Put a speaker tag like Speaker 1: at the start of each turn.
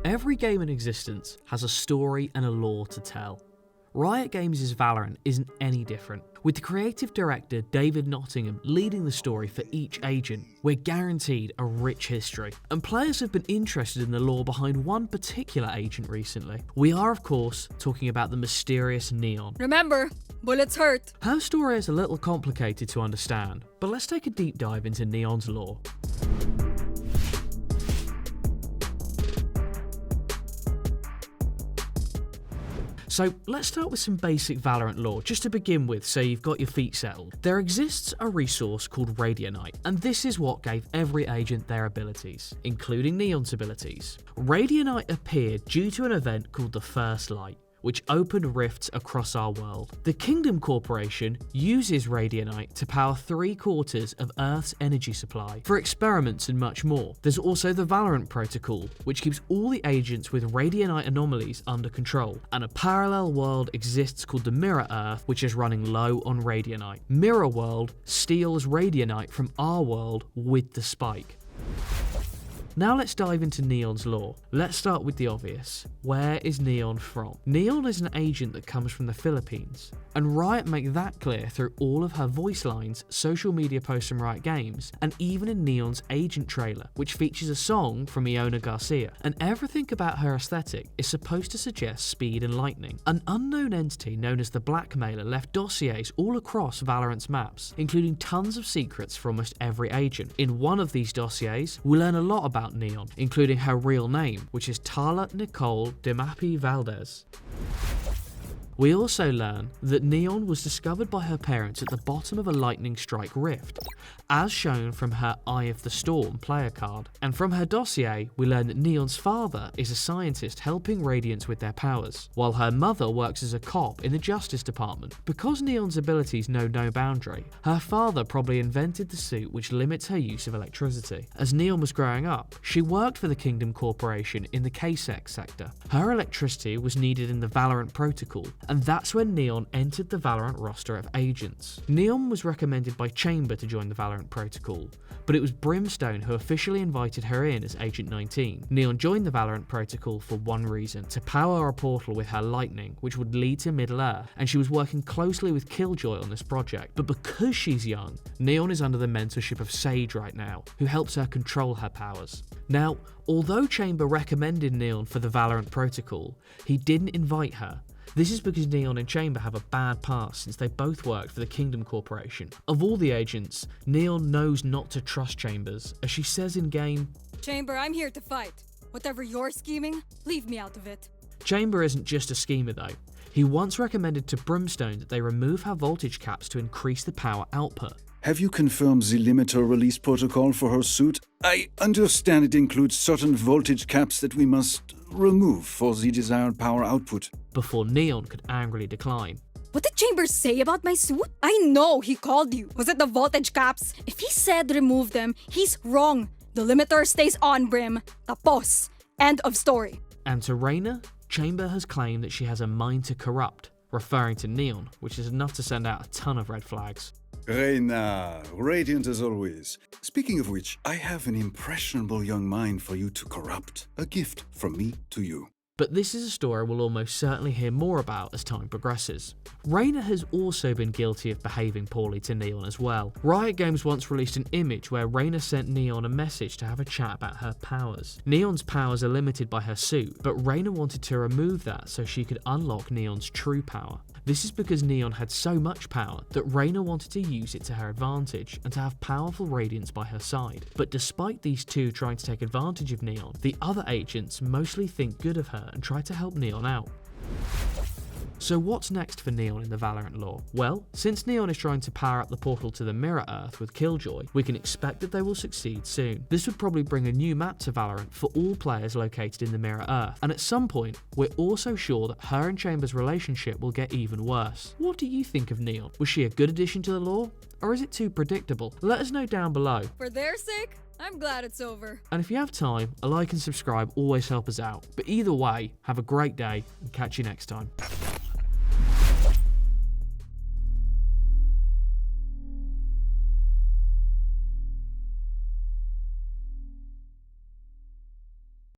Speaker 1: Every game in existence has a story and a lore to tell. Riot Games' Valorant isn't any different. With the creative director David Nottingham leading the story for each agent, we're guaranteed a rich history. And players have been interested in the lore behind one particular agent recently. We are, of course, talking about the mysterious Neon.
Speaker 2: Remember, bullets hurt.
Speaker 1: Her story is a little complicated to understand, but let's take a deep dive into Neon's lore. So let's start with some basic Valorant lore, just to begin with so you've got your feet settled. There exists a resource called Radionite, and this is what gave every agent their abilities, including Neon's abilities. Radionite appeared due to an event called the First Light, which opened rifts across our world. The Kingdom Corporation uses Radionite to power 3/4 of Earth's energy supply for experiments and much more. There's also the Valorant Protocol, which keeps all the agents with Radionite anomalies under control. And a parallel world exists called the Mirror Earth, which is running low on Radionite. Mirror World steals Radionite from our world with the spike. Now let's dive into Neon's lore. Let's start with the obvious. Where is Neon from? Neon is an agent that comes from the Philippines, and Riot make that clear through all of her voice lines, social media posts from Riot Games, and even in Neon's agent trailer, which features a song from Iona Garcia. And everything about her aesthetic is supposed to suggest speed and lightning. An unknown entity known as the Blackmailer left dossiers all across Valorant's maps, including tons of secrets for almost every agent. In one of these dossiers, we learn a lot about Neon, including her real name, which is Tala Nicole Demapi Valdez. We also learn that Neon was discovered by her parents at the bottom of a lightning strike rift, as shown from her Eye of the Storm player card. And from her dossier, we learn that Neon's father is a scientist helping Radiants with their powers, while her mother works as a cop in the Justice Department. Because Neon's abilities know no boundary, her father probably invented the suit which limits her use of electricity. As Neon was growing up, she worked for the Kingdom Corporation in the KSEC sector. Her electricity was needed in the Valorant Protocol, and that's when Neon entered the Valorant roster of agents. Neon was recommended by Chamber to join the Valorant Protocol, but it was Brimstone who officially invited her in as Agent 19. Neon joined the Valorant Protocol for one reason: to power a portal with her lightning, which would lead to Middle-earth, and she was working closely with Killjoy on this project. But because she's young, Neon is under the mentorship of Sage right now, who helps her control her powers. Now, although Chamber recommended Neon for the Valorant Protocol, he didn't invite her. This is because Neon and Chamber have a bad past since they both worked for the Kingdom Corporation. Of all the agents, Neon knows not to trust Chambers, as she says in-game,
Speaker 2: Chamber, I'm here to fight. Whatever you're scheming, leave me out of it.
Speaker 1: Chamber isn't just a schemer though. He once recommended to Brimstone that they remove her voltage caps to increase the power output.
Speaker 3: Have you confirmed the limiter release protocol for her suit? I understand it includes certain voltage caps that we must remove for the desired power output.
Speaker 1: Before Neon could angrily decline.
Speaker 2: What did Chambers say about my suit? I know he called you. Was it the voltage caps? If he said remove them, he's wrong. The limiter stays on, Brim. Tapos. End of story.
Speaker 1: And to Reyna, Chamber has claimed that she has a mind to corrupt, referring to Neon, which is enough to send out a ton of red flags.
Speaker 3: Reyna, radiant as always. Speaking of which, I have an impressionable young mind for you to corrupt. A gift from me to you.
Speaker 1: But this is a story we'll almost certainly hear more about as time progresses. Reyna has also been guilty of behaving poorly to Neon as well. Riot Games once released an image where Reyna sent Neon a message to have a chat about her powers. Neon's powers are limited by her suit, but Reyna wanted to remove that so she could unlock Neon's true power. This is because Neon had so much power that Reyna wanted to use it to her advantage and to have powerful Radiants by her side. But despite these two trying to take advantage of Neon, the other agents mostly think good of her and try to help Neon out. So what's next for Neon in the Valorant lore? Well, since Neon is trying to power up the portal to the Mirror Earth with Killjoy, we can expect that they will succeed soon. This would probably bring a new map to Valorant for all players located in the Mirror Earth, and at some point, we're also sure that her and Chamber's relationship will get even worse. What do you think of Neon? Was she a good addition to the lore? Or is it too predictable? Let us know down below.
Speaker 2: For their sake, I'm glad it's over.
Speaker 1: And if you have time, a like and subscribe always help us out. But either way, have a great day and catch you next time.